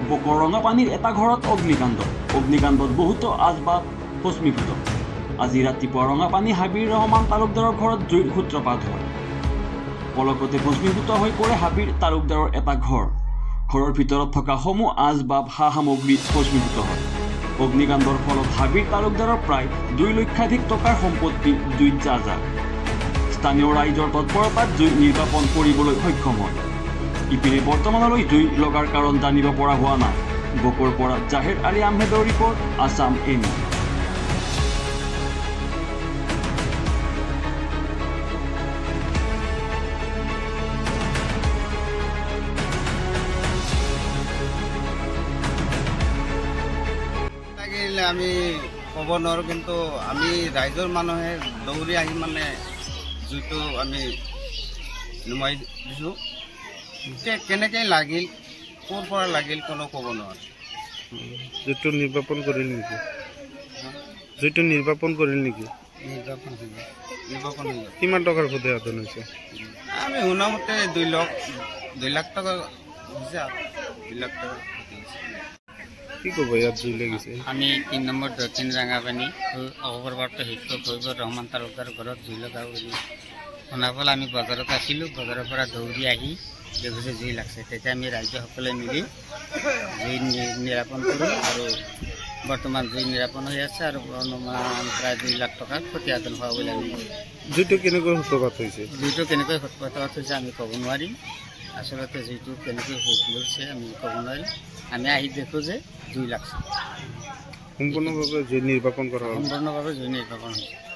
Bakr ৰঙাপানীৰ এটা ঘৰত অগ্নিকাণ্ডত বহুতো আচবাব ভস্মীভূত। আজি ৰাতিপুৱা ৰঙাপানী হাবিৰ ৰহমান তালুকদাৰৰ ঘৰত জুইৰ সূত্ৰপাত হয়। পলকতে ভস্মীভূত হৈ পৰে হাবিৰ তালুকদাৰৰ এটা ঘৰৰ ভিতৰত থকা সমূহ আচবাব সা সামগ্ৰী ভস্মীভূত হয়। অগ্নিকাণ্ডৰ ফলত হাবিৰ তালুকদাৰৰ প্ৰায় 2 লক্ষাধিক টকাৰ সম্পত্তি জুইত জাহ। স্থানীয় ৰাইজৰ তৎপৰতাত জুই নিৰ্বাপন কৰিবলৈ সক্ষম হয়। ইপিনে বৰ্তমানলৈ জুই লগাৰ কাৰণ জানিব পৰা হোৱা নাই। বকৰ পৰা জাহেৰ আলী আহমেদৰ ৰিপৰ্ট, আছাম এনি। আমি ক'ব নোৱাৰোঁ, কিন্তু আমি ৰাইজৰ মানুহে দৌৰি আহি মানে জুইটো আমি নুমাই দিছোঁ। কেনেকৈ লাগিল, ক'ৰ পৰা লাগিল কোনো ক'ব নোৱাৰোঁ। জুইটো নিৰ্বাপন কৰিল নেকি? জুইটো নিৰ্বাপন কৰিল নেকি? নিৰ্বাপন হৈ কিমান টকাৰ ক্ষতিসাধন হৈছে? আমি শুনামতে 2 লাখ টকা হৈছে আৰু 2 লাখ টকা। কি ক'ব ইয়াত জুই লাগিছে? আমি 3 নম্বৰ দক্ষিণ ৰাঙাপানী অৱসৰপ্ৰাপ্ত শিক্ষক হৈবৰ ৰহমান তালুকদাৰ ঘৰত জুই লগা বুলি শুনাৰ ফলত আমি বজাৰত আছিলোঁ। বজাৰৰ পৰা দৌৰি আহি দেখিছোঁ জুই লাগছে। তেতিয়া আমি ৰাইজসকলে মিলি জুই নিৰাপণ কৰোঁ আৰু বৰ্তমান জুই নিৰাপণ হৈ আছে আৰু প্ৰায় 2 লাখ টকাৰ ক্ষতিসাধন হোৱা বুলি আমি। জুইটো কেনেকৈ সূত্ৰপাত হৈছে? জুইটো কেনেকৈ সূত্ৰপাত হৈছে আমি ক'ব নোৱাৰিম। আচলতে জুইটো কেনেকৈ হৈছে আমি ক'ব নোৱাৰিম। আমি আহি দেখোঁ যে জুই লাগছে। সম্পূৰ্ণভাৱে জুই নিৰ্বাপন কৰা হ'ল। সম্পূৰ্ণভাৱে জুই নিৰ্বাপন হৈছে।